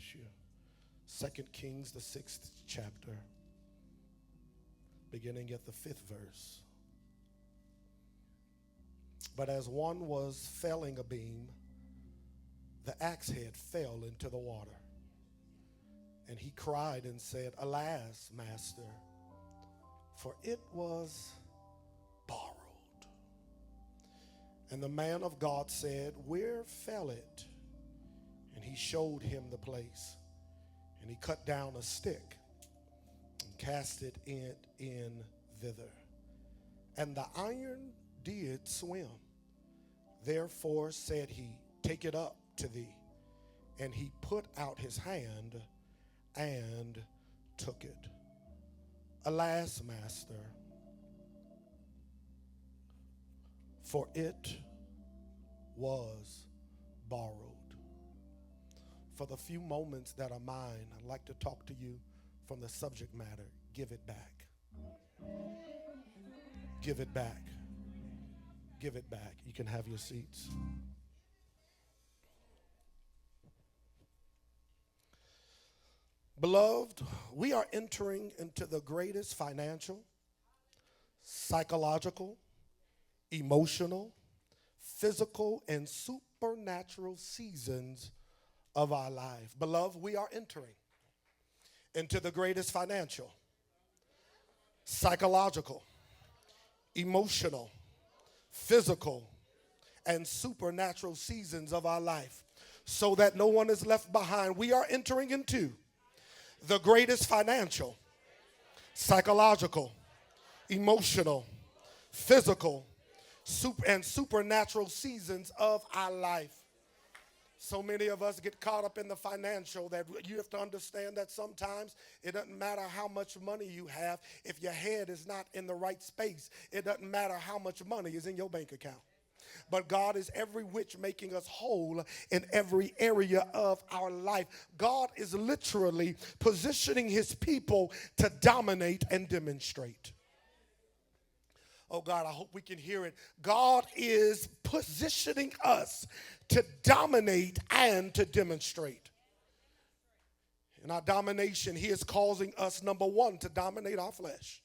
bless you. 2 Kings, the 6th chapter, beginning at the 5th verse. But as one was felling a beam, the axe head fell into the water. And he cried and said, Alas, master, for it was borrowed. And the man of God said, Where fell it? And he showed him the place. And he cut down a stick and cast it in thither. And the iron did swim. Therefore said he, Take it up to thee. And he put out his hand and took it. Alas, master, for it was borrowed. For the few moments that are mine, I'd like to talk to you from the subject matter, give it back. Give it back. Give it back. You can have your seats. Beloved, we are entering into the greatest financial, psychological, emotional, physical, and supernatural seasons of our life. Beloved, we are entering into the greatest financial, psychological, emotional, physical, and supernatural seasons of our life, so that no one is left behind. We are entering into the greatest financial, psychological, emotional, physical, and supernatural seasons of our life. So many of us get caught up in the financial that you have to understand that sometimes it doesn't matter how much money you have. If your head is not in the right space, it doesn't matter how much money is in your bank account. But God is every which making us whole in every area of our life. God is literally positioning his people to dominate and demonstrate. Oh God, I hope we can hear it. God is positioning us to dominate and to demonstrate. In our domination, he is causing us, number one, to dominate our flesh.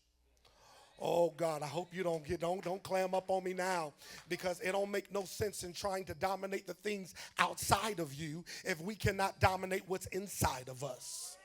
Oh God, I hope you don't clam up on me now, because it don't make no sense in trying to dominate the things outside of you if we cannot dominate what's inside of us.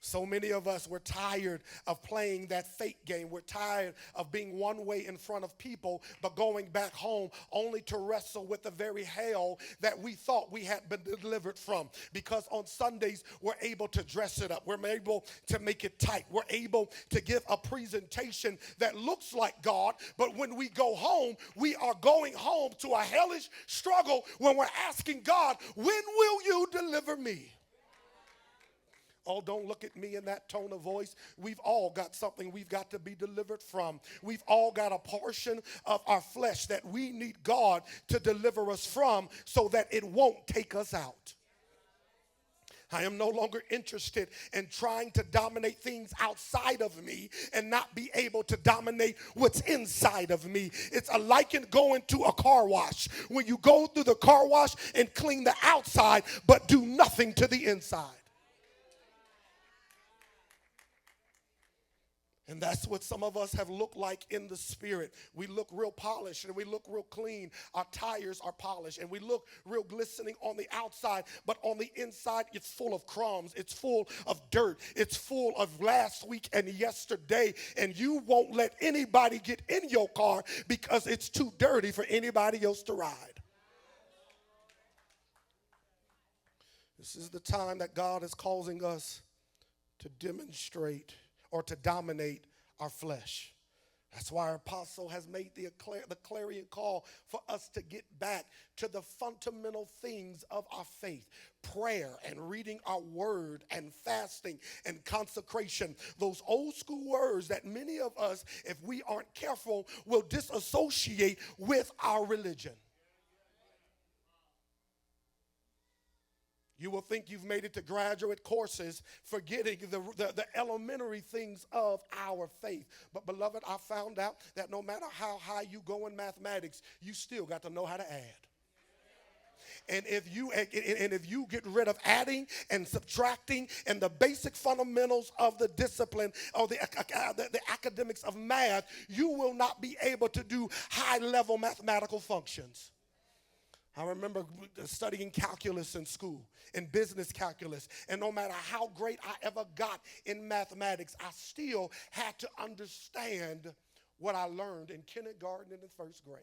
So many of us, we're tired of playing that fake game. We're tired of being one way in front of people, but going back home only to wrestle with the very hell that we thought we had been delivered from. Because on Sundays, we're able to dress it up. We're able to make it tight. We're able to give a presentation that looks like God, but when we go home, we are going home to a hellish struggle when we're asking God, when will you deliver me? Oh, don't look at me in that tone of voice. We've all got something we've got to be delivered from. We've all got a portion of our flesh that we need God to deliver us from so that it won't take us out. I am no longer interested in trying to dominate things outside of me and not be able to dominate what's inside of me. It's like going to a car wash. When you go through the car wash and clean the outside, but do nothing to the inside. And that's what some of us have looked like in the spirit. We look real polished and we look real clean. Our tires are polished and we look real glistening on the outside, but on the inside it's full of crumbs. It's full of dirt. It's full of last week and yesterday. And you won't let anybody get in your car because it's too dirty for anybody else to ride. This is the time that God is causing us to demonstrate or to dominate our flesh. That's why our apostle has made the clarion call for us to get back to the fundamental things of our faith. Prayer and reading our word and fasting and consecration. Those old school words that many of us, if we aren't careful, will disassociate with our religion. You will think you've made it to graduate courses, forgetting the elementary things of our faith. But beloved, I found out that no matter how high you go in mathematics, you still got to know how to add. And if you get rid of adding and subtracting and the basic fundamentals of the discipline or the academics of math, you will not be able to do high-level mathematical functions. I remember studying calculus in school, in business calculus, and no matter how great I ever got in mathematics, I still had to understand what I learned in kindergarten and in first grade.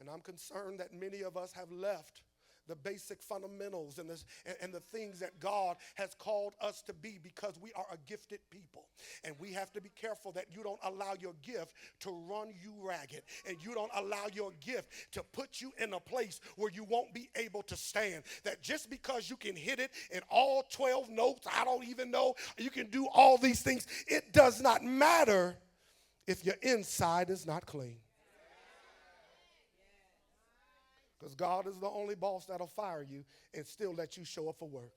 And I'm concerned that many of us have left the basic fundamentals and the things that God has called us to be because we are a gifted people. And we have to be careful that you don't allow your gift to run you ragged. And you don't allow your gift to put you in a place where you won't be able to stand. That just because you can hit it in all 12 notes, I don't even know, you can do all these things, it does not matter if your inside is not clean. Because God is the only boss that'll fire you and still let you show up for work.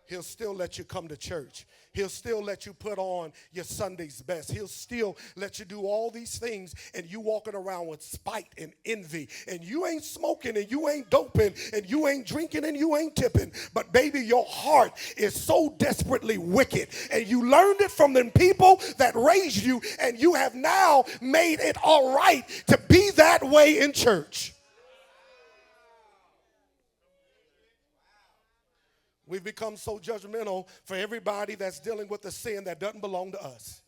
He'll still let you come to church. He'll still let you put on your Sunday's best. He'll still let you do all these things, and you walking around with spite and envy. And you ain't smoking, and you ain't doping, and you ain't drinking, and you ain't tipping. But baby, your heart is so desperately wicked. And you learned it from the people that raised you, and you have now made it all right to be that way in church. We've become so judgmental for everybody that's dealing with a sin that doesn't belong to us.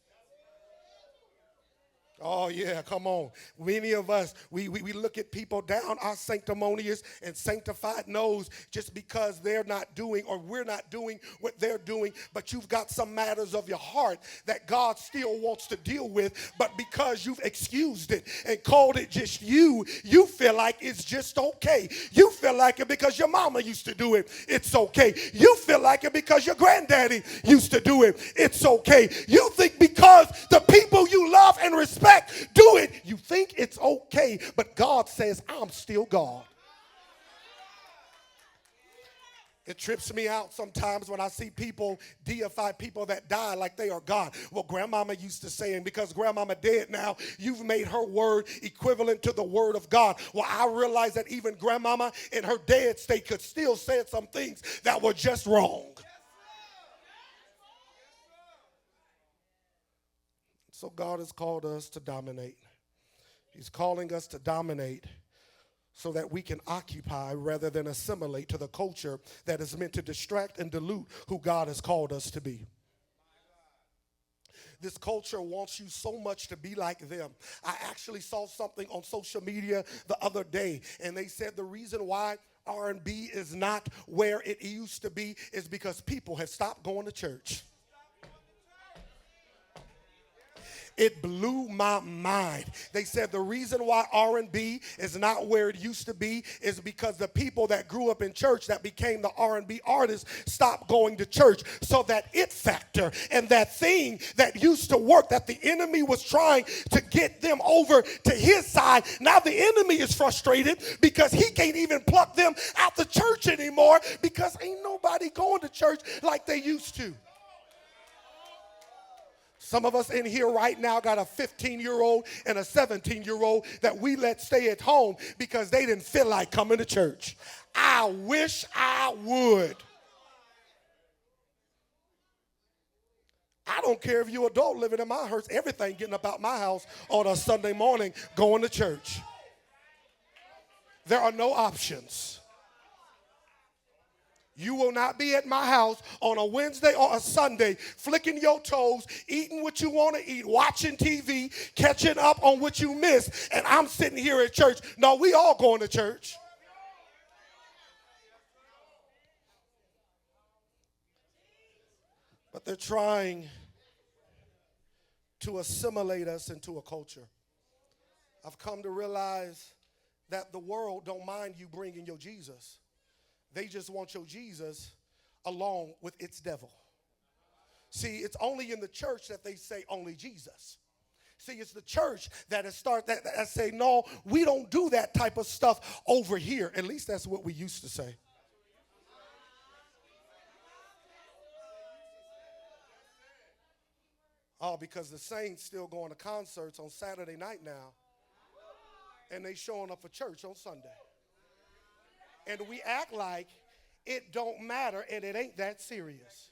Oh, yeah, come on. Many of us, we look at people down our sanctimonious and sanctified nose just because they're not doing or we're not doing what they're doing. But you've got some matters of your heart that God still wants to deal with. But because you've excused it and called it just you feel like it's just okay. You feel like it because your mama used to do it. It's okay. You feel like it because your granddaddy used to do it. It's okay. You think because the people you love and respect do it, you think it's okay, but God says, I'm still God. It trips me out sometimes when I see people deify people that die like they are God. Well, grandmama used to say, and because grandmama dead now, you've made her word equivalent to the word of God. Well, I realize that even grandmama in her dead state could still say some things that were just wrong. So God has called us to dominate. He's calling us to dominate so that we can occupy rather than assimilate to the culture that is meant to distract and dilute who God has called us to be. This culture wants you so much to be like them. I actually saw something on social media the other day, and they said the reason why R&B is not where it used to be is because people have stopped going to church. It blew my mind. They said the reason why R&B is not where it used to be is because the people that grew up in church that became the R&B artists stopped going to church. So that it factor and that thing that used to work, that the enemy was trying to get them over to his side, now the enemy is frustrated because he can't even pluck them out the church anymore because ain't nobody going to church like they used to. Some of us in here right now got a 15-year-old and a 17-year-old that we let stay at home because they didn't feel like coming to church. I wish I would. I don't care if you're an adult living in my house, everything getting up out my house on a Sunday morning going to church. There are no options. You will not be at my house on a Wednesday or a Sunday flicking your toes, eating what you want to eat, watching TV, catching up on what you missed, and I'm sitting here at church. No, we all going to church. But they're trying to assimilate us into a culture. I've come to realize that the world don't mind you bringing your Jesus. They just want your Jesus along with its devil. See, it's only in the church that they say only Jesus. See, it's the church that say, no, we don't do that type of stuff over here. At least that's what we used to say. Oh, because the saints still going to concerts on Saturday night now. and they showing up for church on Sunday. And we act like it don't matter and it ain't that serious.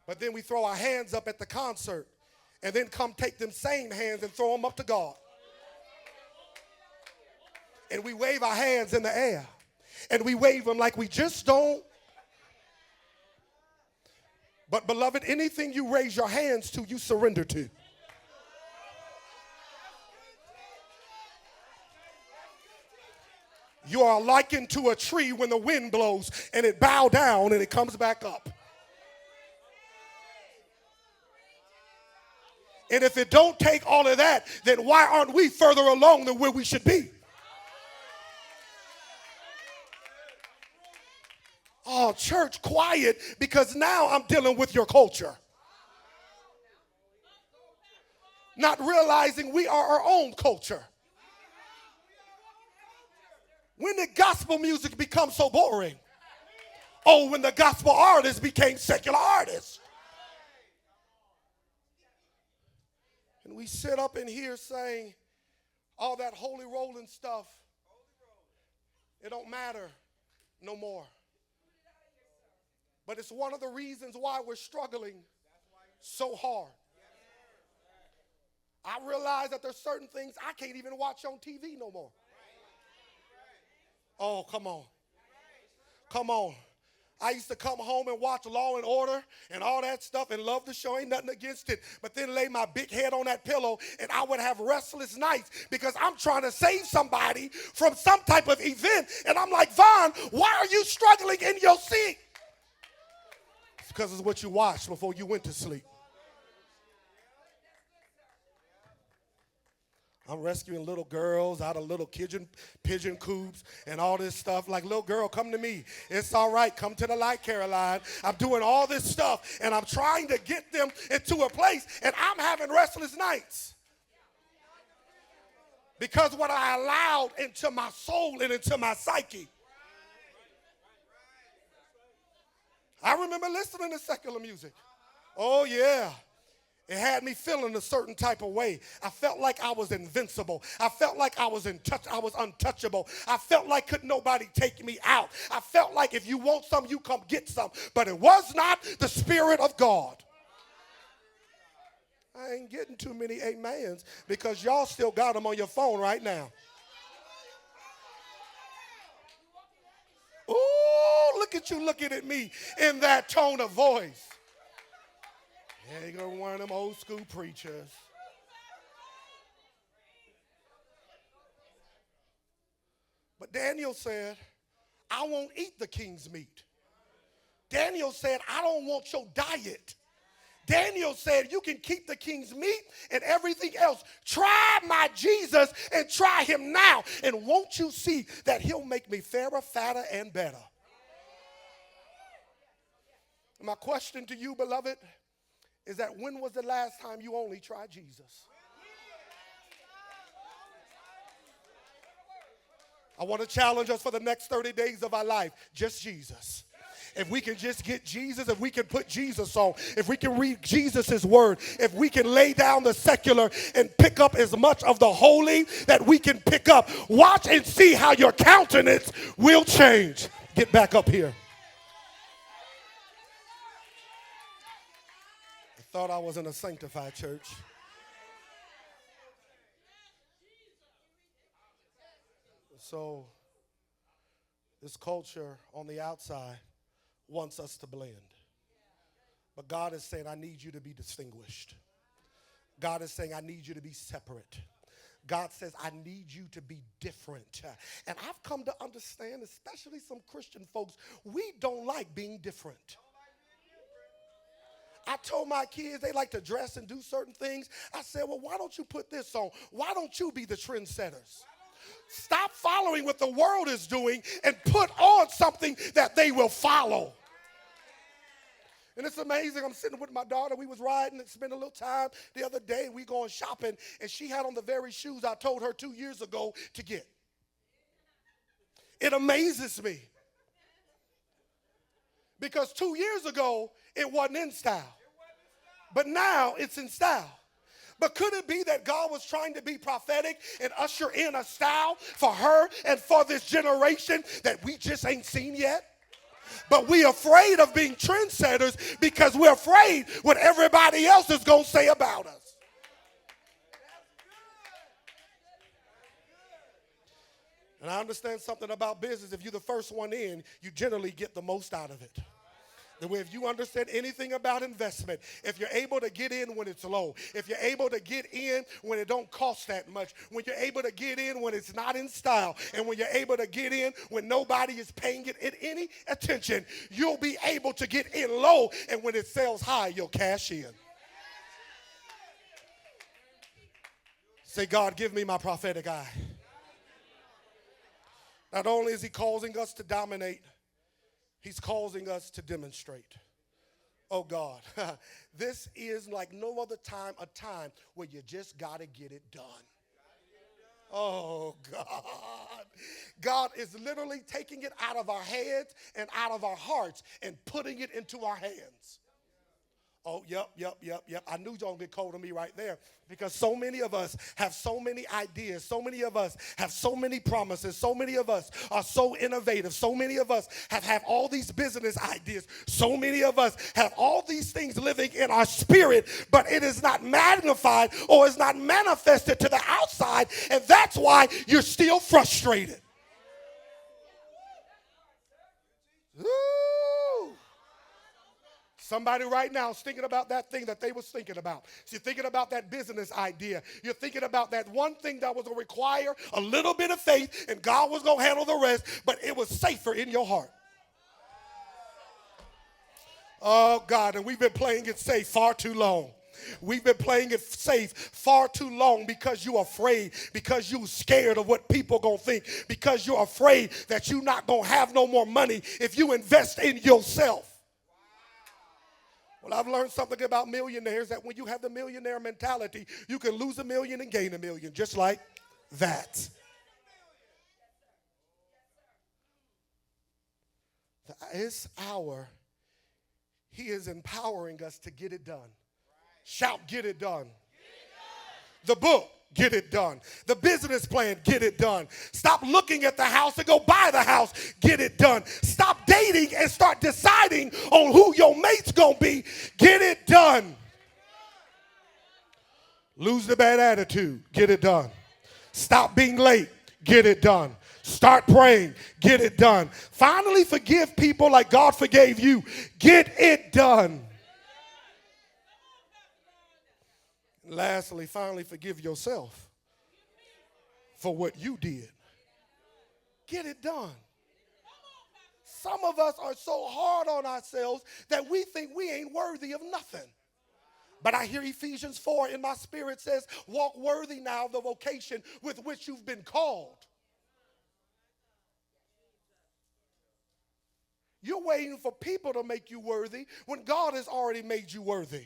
But then we throw our hands up at the concert and then come take them same hands and throw them up to God. And we wave our hands in the air. And we wave them like we just don't. But beloved, anything you raise your hands to, you surrender to. You are likened to a tree when the wind blows and it bow down and it comes back up. And if it don't take all of that, then why aren't we further along than where we should be? Oh, church, quiet, because now I'm dealing with your culture. Not realizing we are our own culture. When did gospel music become so boring? Oh, when the gospel artists became secular artists. And we sit up in here saying all that holy rolling stuff, it don't matter no more. But it's one of the reasons why we're struggling so hard. I realize that there's certain things I can't even watch on TV no more. Oh, come on. Come on. I used to come home and watch Law and Order and all that stuff and love the show. Ain't nothing against it. But then lay my big head on that pillow and I would have restless nights because I'm trying to save somebody from some type of event. And I'm like, Vaughn, why are you struggling in your seat? It's because it's what you watched before you went to sleep. I'm rescuing little girls out of little pigeon coops and all this stuff. Like, little girl, come to me. It's all right. Come to the light, Caroline. I'm doing all this stuff, and I'm trying to get them into a place, and I'm having restless nights. Because what I allowed into my soul and into my psyche. I remember listening to secular music. Oh, yeah. It had me feeling a certain type of way. I felt like I was invincible. I felt like I was untouchable. I felt like could nobody take me out. I felt like if you want some, you come get some. But it was not the Spirit of God. I ain't getting too many amens because y'all still got them on your phone right now. Ooh, look at you looking at me in that tone of voice. Yeah, you're going to one of them old school preachers. But Daniel said, I won't eat the king's meat. Daniel said, I don't want your diet. Daniel said, you can keep the king's meat and everything else. Try my Jesus and try him now. And won't you see that he'll make me fairer, fatter, and better? My question to you, beloved, is that when was the last time you only tried Jesus? I want to challenge us for the next 30 days of our life, just Jesus. If we can just get Jesus, if we can put Jesus on, if we can read Jesus' word, if we can lay down the secular and pick up as much of the holy that we can pick up, watch and see how your countenance will change. Get back up here. Thought I was in a sanctified church. So this culture on the outside wants us to blend. But God is saying, I need you to be distinguished. God is saying, I need you to be separate. God says, I need you to be different. And I've come to understand, especially some Christian folks, we don't like being different. I told my kids they like to dress and do certain things. I said, well, why don't you put this on? Why don't you be the trendsetters? Stop following what the world is doing and put on something that they will follow. And it's amazing. I'm sitting with my daughter. We was riding and spent a little time the other day. We going shopping, and she had on the very shoes I told her 2 years ago to get. It amazes me. Because 2 years ago, it wasn't in style. But now it's in style. But could it be that God was trying to be prophetic and usher in a style for her and for this generation that we just ain't seen yet? But we're afraid of being trendsetters because we're afraid what everybody else is going to say about us. And I understand something about business. If you're the first one in, you generally get the most out of it. The way if you understand anything about investment, if you're able to get in when it's low, if you're able to get in when it don't cost that much, when you're able to get in when it's not in style, and when you're able to get in when nobody is paying it any attention, you'll be able to get in low, and when it sells high, you'll cash in. Say, God, give me my prophetic eye. Not only is he causing us to dominate, he's causing us to demonstrate. Oh, God. This is like no other time, a time where you just got to get it done. Oh, God. God is literally taking it out of our heads and out of our hearts and putting it into our hands. Oh, yep. I knew y'all get cold on me right there because so many of us have so many ideas. So many of us have so many promises. So many of us are so innovative. So many of us have all these business ideas. So many of us have all these things living in our spirit, but it is not magnified or is not manifested to the outside, and that's why you're still frustrated. Ooh. Somebody right now is thinking about that thing that they was thinking about. So you're thinking about that business idea. You're thinking about that one thing that was going to require a little bit of faith, and God was going to handle the rest, but it was safer in your heart. Oh, God, and we've been playing it safe far too long. We've been playing it safe far too long because you're afraid, because you're scared of what people are going to think, because you're afraid that you're not going to have no more money if you invest in yourself. Well, I've learned something about millionaires, that when you have the millionaire mentality, you can lose $1 million and gain $1 million, just like that. This hour, he is empowering us to get it done. Shout, get it done. The book, get it done. The business plan, get it done. Stop looking at the house and go buy the house, get it done. Stop dating and start deciding on who your mate's gonna be, get it done. Lose the bad attitude, get it done. Stop being late, get it done. Start praying, get it done. Finally forgive people like God forgave you, get it done. Lastly, finally forgive yourself for what you did. Get it done. Some of us are so hard on ourselves that we think we ain't worthy of nothing. But I hear Ephesians 4 in my spirit says, walk worthy now of the vocation with which you've been called. You're waiting for people to make you worthy when God has already made you worthy.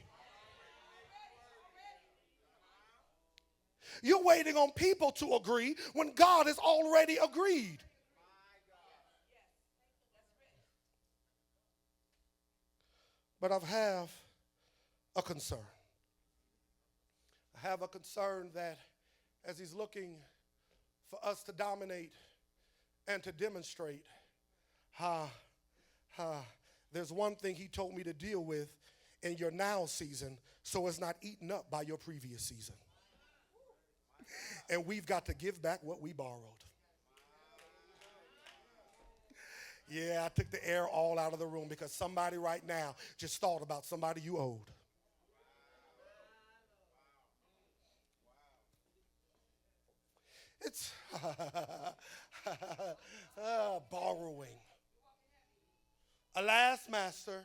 You're waiting on people to agree when God has already agreed. But I have a concern. I have a concern that as he's looking for us to dominate and to demonstrate, there's one thing he told me to deal with in your now season so it's not eaten up by your previous season. And we've got to give back what we borrowed. Yeah, I took the air all out of the room because somebody right now just thought about somebody you owed. It's borrowing. Alas, master,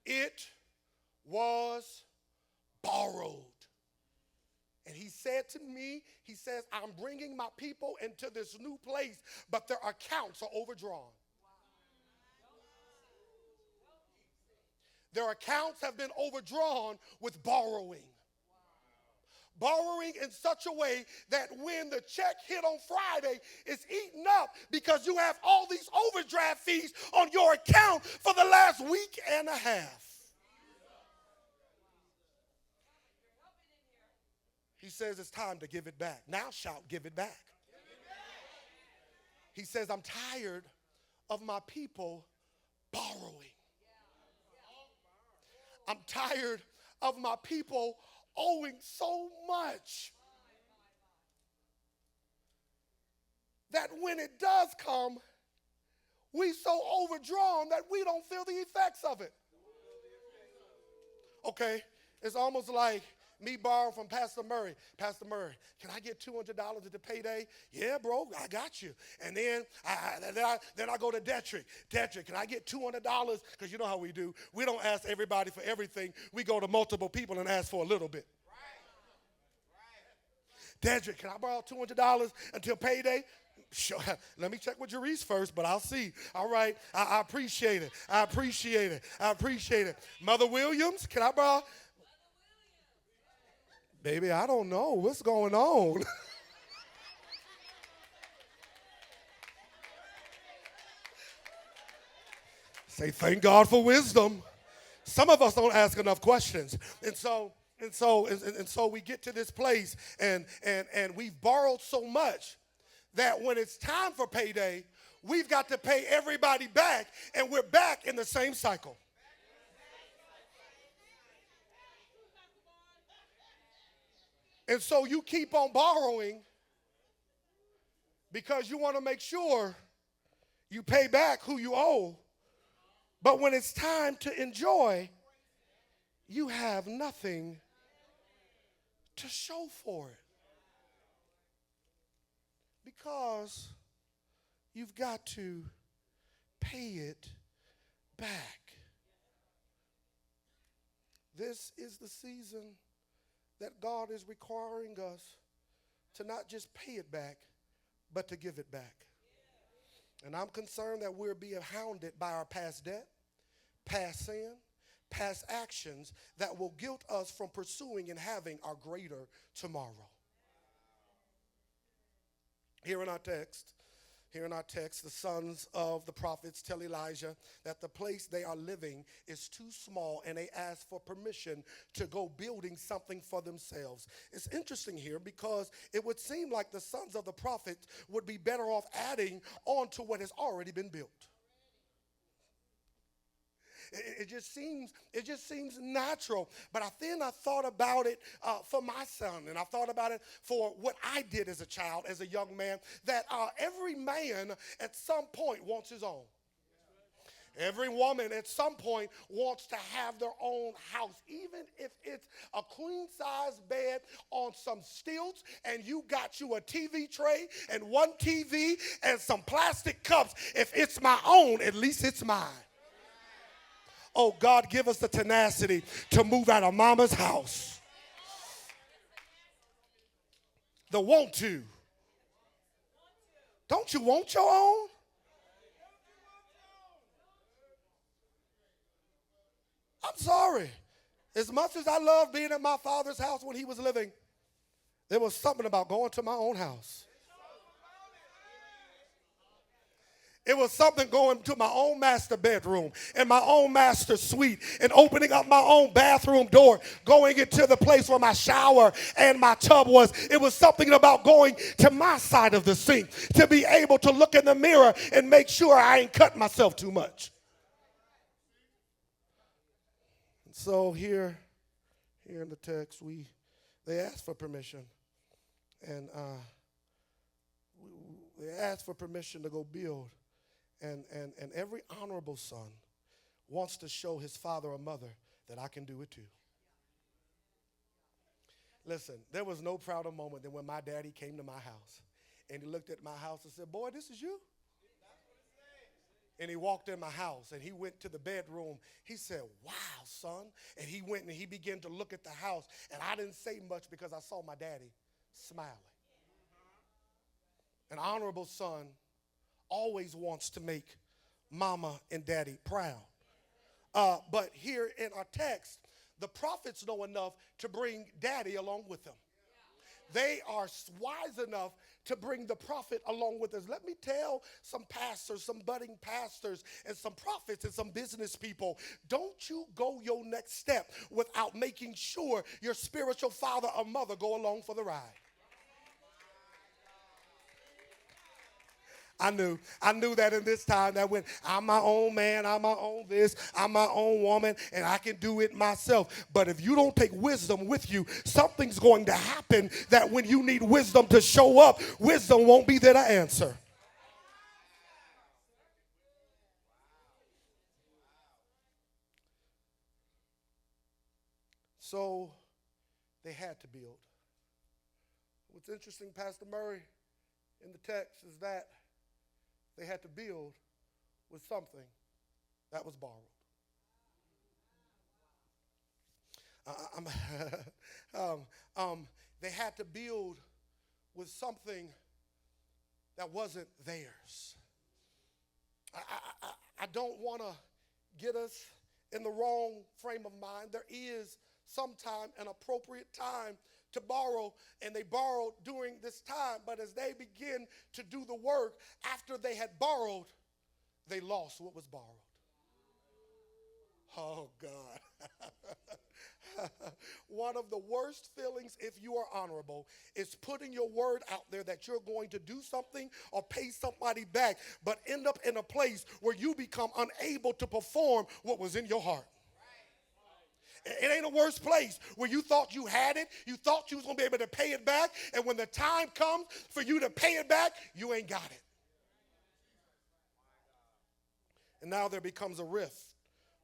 it was borrowed. And he said to me, he says, I'm bringing my people into this new place, but their accounts are overdrawn. Their accounts have been overdrawn with borrowing. Borrowing in such a way that when the check hit on Friday, it's eaten up because you have all these overdraft fees on your account for the last week and a half. He says it's time to give it back. Now shout, give it back. He says, I'm tired of my people borrowing. I'm tired of my people owing so much that when it does come, we so overdrawn that we don't feel the effects of it. Okay, it's almost like me borrowing from Pastor Murray. Pastor Murray, can I get $200 at the payday? Yeah, bro, I got you. And then I go to Detrick. Detrick, can I get $200? Because you know how we do. We don't ask everybody for everything. We go to multiple people and ask for a little bit. Dedrick, can I borrow $200 until payday? Sure. Let me check with Jerice first, but I'll see. All right. I appreciate it. I appreciate it. I appreciate it. Mother Williams, can I borrow? Baby, I don't know. What's going on? Say, thank God for wisdom. Some of us don't ask enough questions. And so we get to this place and we've borrowed so much that when it's time for payday, we've got to pay everybody back, and we're back in the same cycle. And so you keep on borrowing because you want to make sure you pay back who you owe. But when it's time to enjoy, you have nothing to show for it. Because you've got to pay it back. This is the season that God is requiring us to not just pay it back, but to give it back. And I'm concerned that we're being hounded by our past debt, past sin, past actions that will guilt us from pursuing and having our greater tomorrow. Here in our text, the sons of the prophets tell Elijah that the place they are living is too small, and they ask for permission to go building something for themselves. It's interesting here because it would seem like the sons of the prophets would be better off adding on to what has already been built. It just seems natural. But then I thought about it for my son, and I thought about it for what I did as a child, as a young man, that every man at some point wants his own. Every woman at some point wants to have their own house, even if it's a queen-size bed on some stilts and you got you a TV tray and one TV and some plastic cups. If it's my own, at least it's mine. Oh, God, give us the tenacity to move out of mama's house. The want to. Don't you want your own? I'm sorry. As much as I love being at my father's house when he was living, there was something about going to my own house. It was something going to my own master bedroom and my own master suite and opening up my own bathroom door, going into the place where my shower and my tub was. It was something about going to my side of the sink to be able to look in the mirror and make sure I ain't cut myself too much. And so here in the text, they asked for permission. And they asked for permission to go build. And every honorable son wants to show his father or mother that I can do it too. Listen, there was no prouder moment than when my daddy came to my house. And he looked at my house and said, boy, this is you? And he walked in my house and he went to the bedroom. He said, wow, son. And he went and he began to look at the house. And I didn't say much because I saw my daddy smiling. An honorable son always wants to make mama and daddy proud. But here in our text, the prophets know enough to bring daddy along with them. They are wise enough to bring the prophet along with us. Let me tell some pastors, some budding pastors, and some prophets and some business people, don't you go your next step without making sure your spiritual father or mother go along for the ride. I knew that in this time that when I'm my own man, I'm my own this, I'm my own woman, and I can do it myself. But if you don't take wisdom with you, something's going to happen that when you need wisdom to show up, wisdom won't be there to answer. So they had to build. What's interesting, Pastor Murray, in the text is that they had to build with something that was borrowed. They had to build with something that wasn't theirs. I don't want to get us in the wrong frame of mind. There is sometime an appropriate time to borrow, and they borrowed during this time. But as they begin to do the work, after they had borrowed, they lost what was borrowed. Oh, God. One of the worst feelings, if you are honorable, is putting your word out there that you're going to do something or pay somebody back, but end up in a place where you become unable to perform what was in your heart. It ain't a worse place where you thought you had it, you thought you was going to be able to pay it back, and when the time comes for you to pay it back, you ain't got it. And now there becomes a rift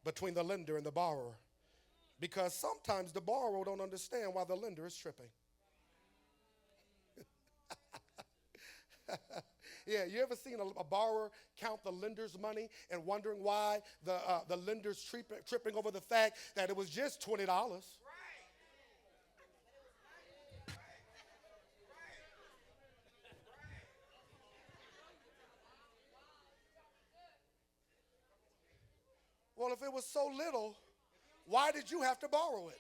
between the lender and the borrower, because sometimes the borrower don't understand why the lender is tripping. Yeah, you ever seen a borrower count the lender's money and wondering why the lender's tripping over the fact that it was just $20? Well, if it was so little, why did you have to borrow it?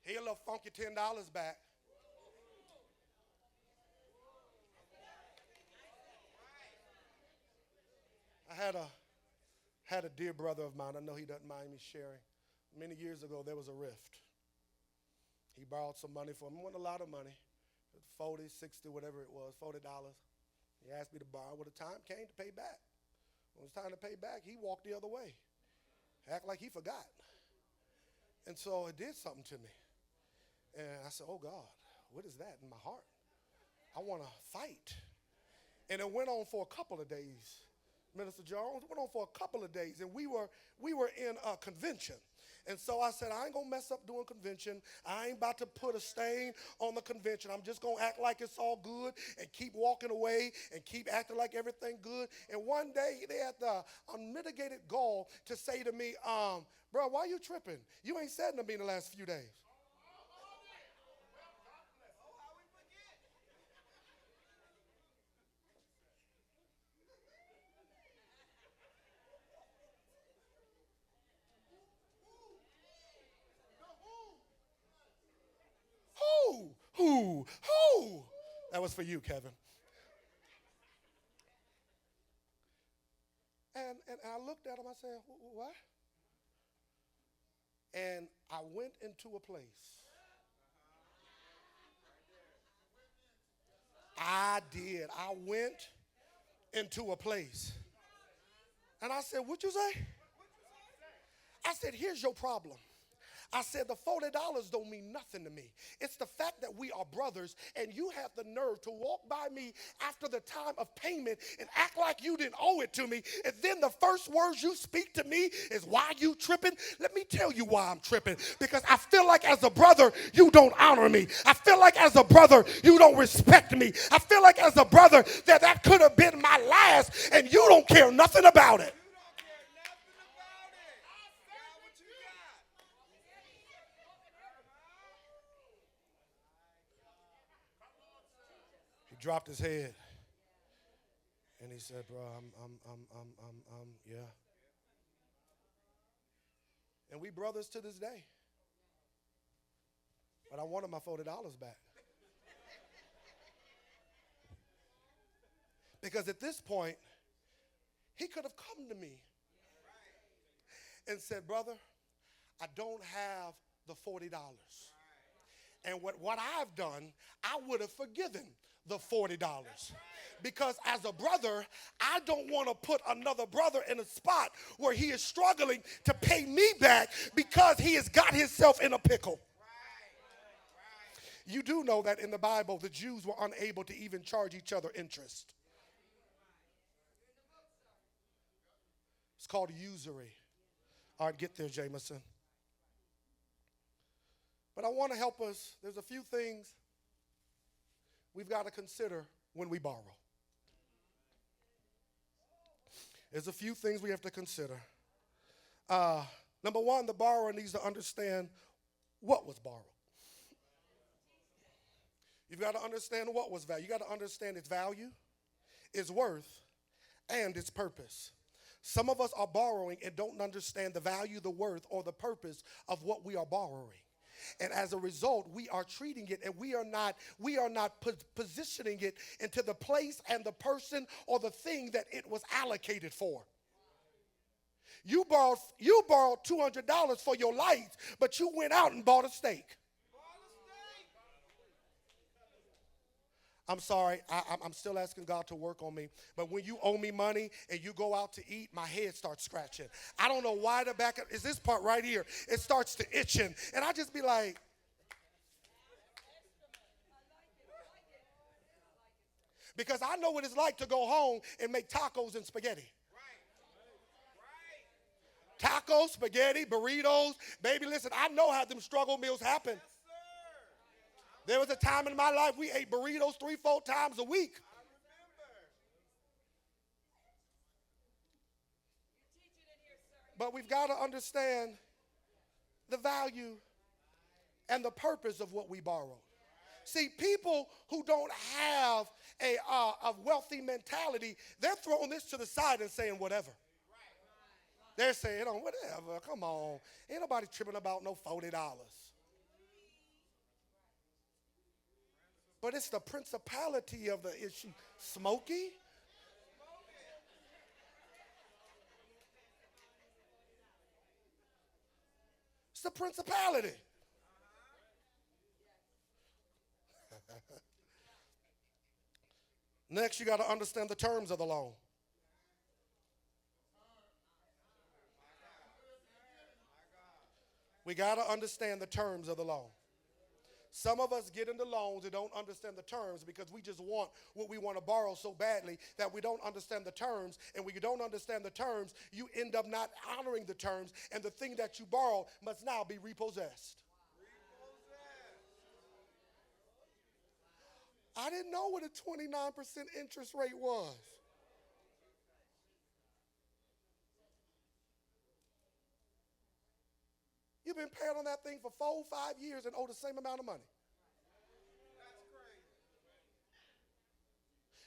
Here, a little funky $10 back. I had a dear brother of mine. I know he doesn't mind me sharing. Many years ago, there was a rift. He borrowed some money from me. It wasn't a lot of money. 40, 60, whatever it was, $40. He asked me to borrow. Well, the time came to pay back. When it was time to pay back, he walked the other way. Act like he forgot. And so it did something to me. And I said, oh, God, what is that in my heart? I want to fight. And it went on for a couple of days. Minister Jones, it went on for a couple of days. And we were in a convention. And so I said, I ain't going to mess up doing convention. I ain't about to put a stain on the convention. I'm just going to act like it's all good and keep walking away and keep acting like everything good. And one day they had the unmitigated gall to say to me, bro, why you tripping? You ain't said to me in the last few days. Who? That was for you, Kevin. And I looked at him, I said, what? And I went into a place. I did. I went into a place. And I said, what'd you say? I said, here's your problem. I said, the $40 don't mean nothing to me. It's the fact that we are brothers, and you have the nerve to walk by me after the time of payment and act like you didn't owe it to me. And then the first words you speak to me is, why you tripping? Let me tell you why I'm tripping. Because I feel like as a brother, you don't honor me. I feel like as a brother, you don't respect me. I feel like as a brother that could have been my last, and you don't care nothing about it. He dropped his head and he said, bro, yeah. And we brothers to this day. But I wanted my $40 back. Because at this point, he could have come to me and said, brother, I don't have the $40. And what I've done, I would have forgiven the $40. Because as a brother, I don't want to put another brother in a spot where he is struggling to pay me back because he has got himself in a pickle. You do know that in the Bible, the Jews were unable to even charge each other interest. It's called usury. All right, get there, Jamison. But I want to help us. There's a few things we've got to consider when we borrow. There's a few things we have to consider. Number one, the borrower needs to understand what was borrowed. You've got to understand what was valued. You got to understand its value, its worth, and its purpose. Some of us are borrowing and don't understand the value, the worth, or the purpose of what we are borrowing. And as a result, we are treating it and we are not positioning it into the place and the person or the thing that it was allocated for. You borrowed $200 for your lights, but you went out and bought a steak. I'm sorry, I'm still asking God to work on me. But when you owe me money and you go out to eat, my head starts scratching. I don't know why the back is this part right here. It starts to itching. And I just be like, because I know what it's like to go home and make tacos and spaghetti. Tacos, spaghetti, burritos. Baby, listen, I know how them struggle meals happen. There was a time in my life we ate burritos 3-4 times a week. But we've got to understand the value and the purpose of what we borrow. See, people who don't have a wealthy mentality, they're throwing this to the side and saying whatever. They're saying, oh, whatever, come on. Ain't nobody tripping about no $40. But it's the principality of the issue. Smoky? It's the principality. Next, you got to understand the terms of the loan. We got to understand the terms of the loan. Some of us get into loans and don't understand the terms because we just want what we want to borrow so badly that we don't understand the terms. And when you don't understand the terms, you end up not honoring the terms, and the thing that you borrowed must now be repossessed. I didn't know what a 29% interest rate was. You've been paying on that thing for 4-5 years and owe the same amount of money.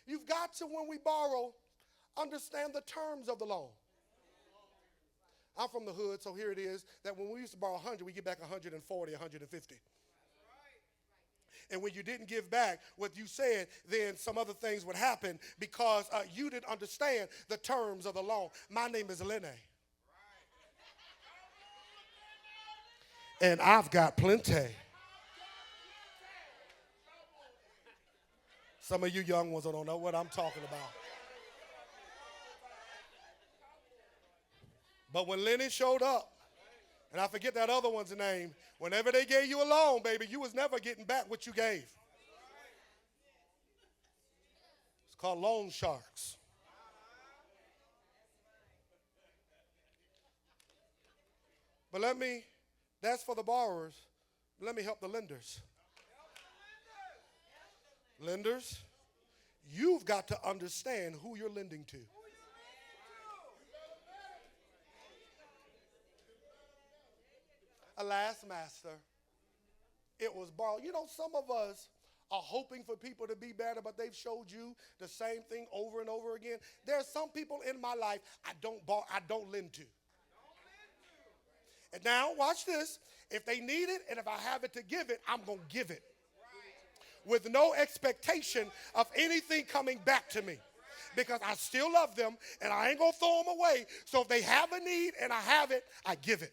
You've got to, when we borrow, understand the terms of the loan. I'm from the hood, so here it is, that when we used to borrow 100, we get back 140, 150. And when you didn't give back what you said, then some other things would happen because you didn't understand the terms of the loan. My name is Lene. And I've got plenty. Some of you young ones don't know what I'm talking about. But when Lenny showed up, and I forget that other one's name, whenever they gave you a loan, baby, you was never getting back what you gave. It's called loan sharks. But that's for the borrowers. Let me help the lenders. Lenders, you've got to understand who you're lending to. A last master, it was borrowed. You know, some of us are hoping for people to be better, but they've showed you the same thing over and over again. There are some people in my life I don't lend to. And now, watch this. If they need it and if I have it to give it, I'm going to give it with no expectation of anything coming back to me, because I still love them and I ain't going to throw them away. So if they have a need and I have it, I give it.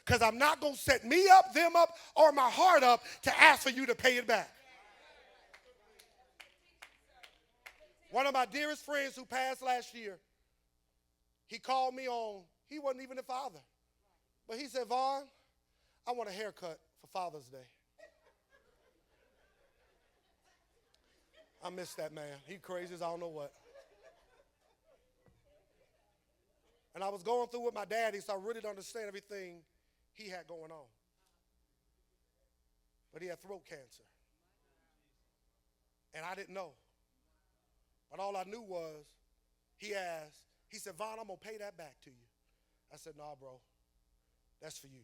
Because I'm not going to set me up, them up, or my heart up to ask for you to pay it back. One of my dearest friends who passed last year, he called me on, he wasn't even a father, but he said, Vaughn, I want a haircut for Father's Day. I miss that man. He crazy as I don't know what. And I was going through with my daddy, so I really didn't understand everything he had going on. But he had throat cancer. And I didn't know. But all I knew was, he said, Vaughn, I'm going to pay that back to you. I said, nah, bro, that's for you.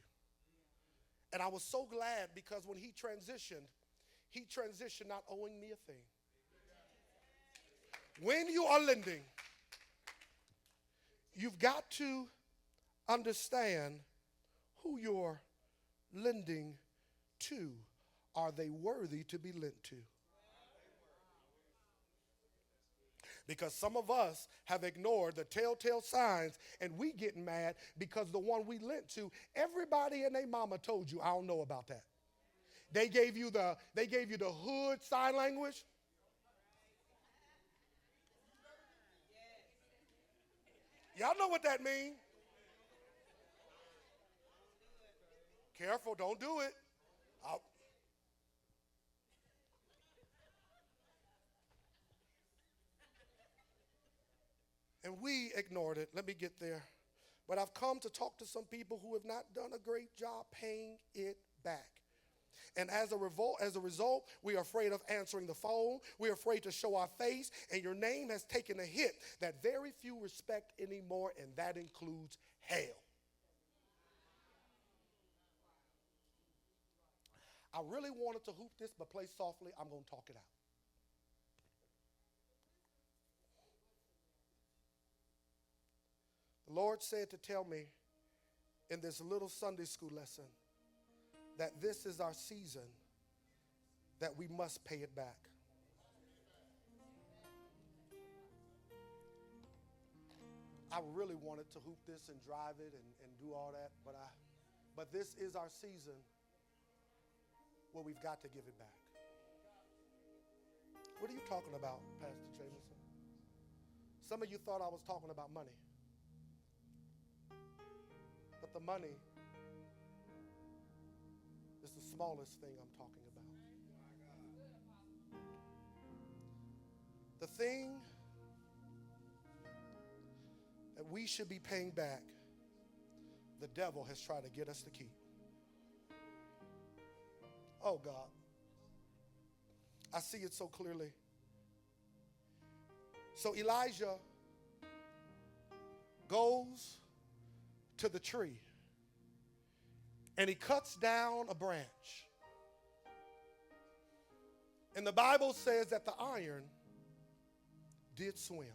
And I was so glad, because when he transitioned not owing me a thing. When you are lending, you've got to understand who you're lending to. Are they worthy to be lent to? Because some of us have ignored the telltale signs, and we getting mad because the one we lent to, everybody and their mama told you, I don't know about that. They gave you the hood sign language. Y'all know what that means. Careful, don't do it. And we ignored it. Let me get there. But I've come to talk to some people who have not done a great job paying it back. And as a result, we are afraid of answering the phone. We're afraid to show our face. And your name has taken a hit that very few respect anymore, and that includes hell. I really wanted to hoop this, but play softly. I'm going to talk it out. The Lord said to tell me in this little Sunday school lesson that this is our season, that we must pay it back. I really wanted to hoop this and drive it and do all that, but this is our season where we've got to give it back. What are you talking about, Pastor Jamison? Some of you thought I was talking about money. But the money is the smallest thing I'm talking about. The thing that we should be paying back, the devil has tried to get us to keep. Oh, God. I see it so clearly. So Elijah goes to the tree and he cuts down a branch. And the Bible says that the iron did swim.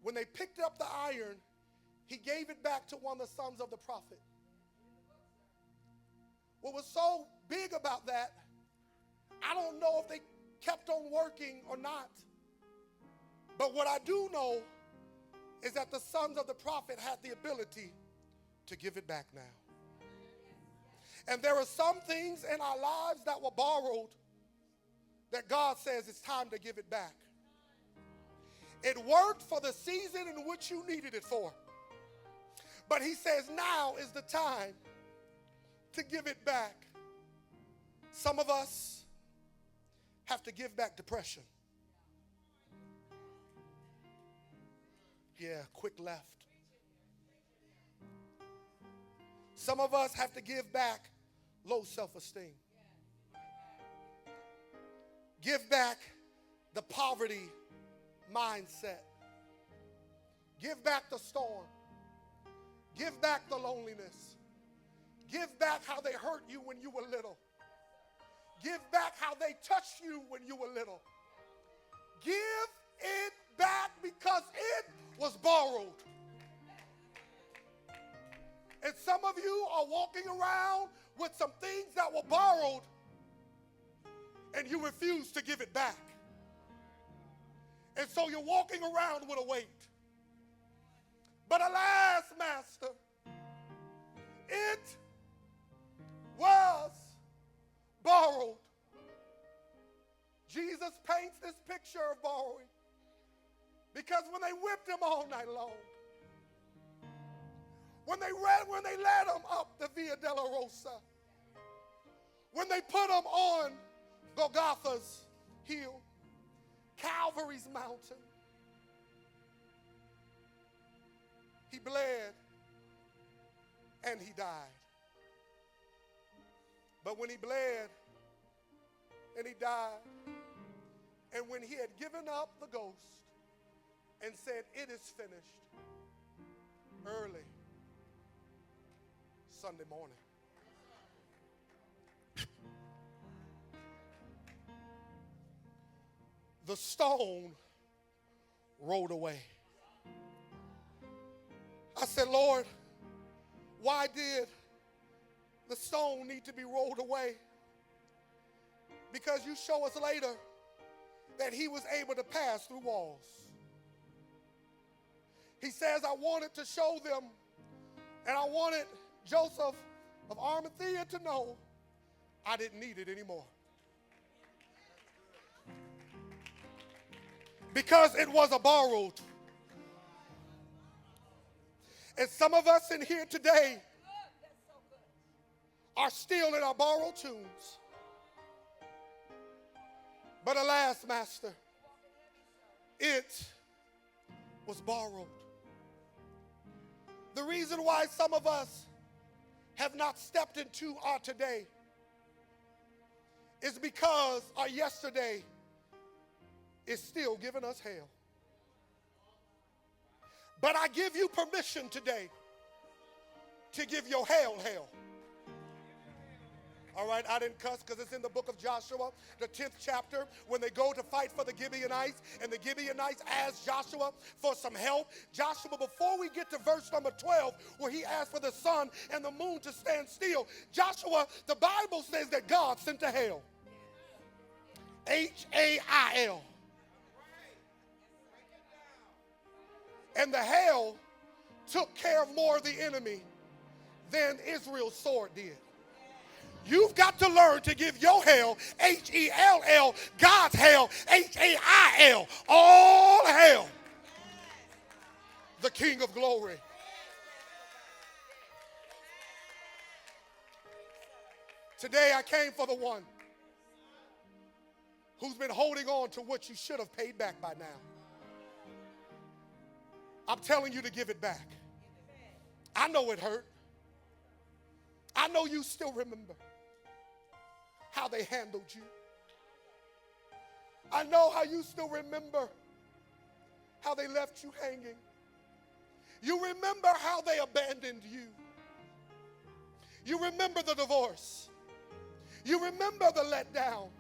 When they picked up the iron, he gave it back to one of the sons of the prophet. What was so big about that, I don't know if they kept on working or not. But what I do know is that the sons of the prophet had the ability to give it back now. And there are some things in our lives that were borrowed that God says it's time to give it back. It worked for the season in which you needed it for. But he says now is the time to give it back. Some of us have to give back depression. Yeah, quick left. Some of us have to give back low self-esteem. Give back the poverty mindset. Give back the storm. Give back the loneliness. Give back how they hurt you when you were little. Give back how they touched you when you were little. Give it back because it was borrowed. And some of you are walking around with some things that were borrowed and you refuse to give it back. And so you're walking around with a weight. But alas, Master, it was borrowed. Jesus paints this picture of borrowing because when they whipped him all night long, when they led him up the Via Dolorosa, when they put him on Golgotha's hill, Calvary's mountain, he bled and he died. But when he bled and he died, and when he had given up the ghost and said, "It is finished," early Sunday morning, the stone rolled away. I said, "Lord, why did the stone need to be rolled away?" Because you show us later that he was able to pass through walls. He says, "I wanted to show them, and I wanted Joseph of Arimathea to know I didn't need it anymore." Because it was a borrowed. And some of us in here today are still in our borrowed tombs. But alas, Master, it was borrowed. The reason why some of us have not stepped into our today is because our yesterday is still giving us hell. But I give you permission today to give your hell hell. All right, I didn't cuss because it's in the book of Joshua, the 10th chapter, when they go to fight for the Gibeonites, and the Gibeonites ask Joshua for some help. Joshua, before we get to verse number 12, where he asked for the sun and the moon to stand still, Joshua, the Bible says that God sent to hell. H-A-I-L. And the hell took care of more of the enemy than Israel's sword did. You've got to learn to give your hell, H-E-L-L, God's hell, H-A-I-L, all hell, the King of glory. Today I came for the one who's been holding on to what you should have paid back by now. I'm telling you to give it back. I know it hurt. I know you still remember how they handled you. I know how you still remember how they left you hanging. You remember how they abandoned you. You remember the divorce. You remember the letdown.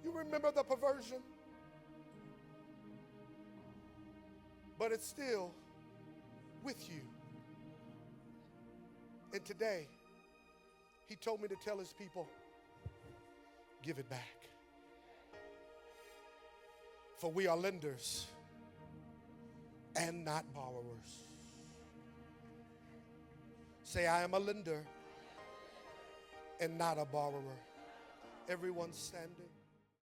You remember the perversion. But it's still with you. And today, he told me to tell his people, give it back. For we are lenders and not borrowers. Say, I am a lender and not a borrower. Everyone standing.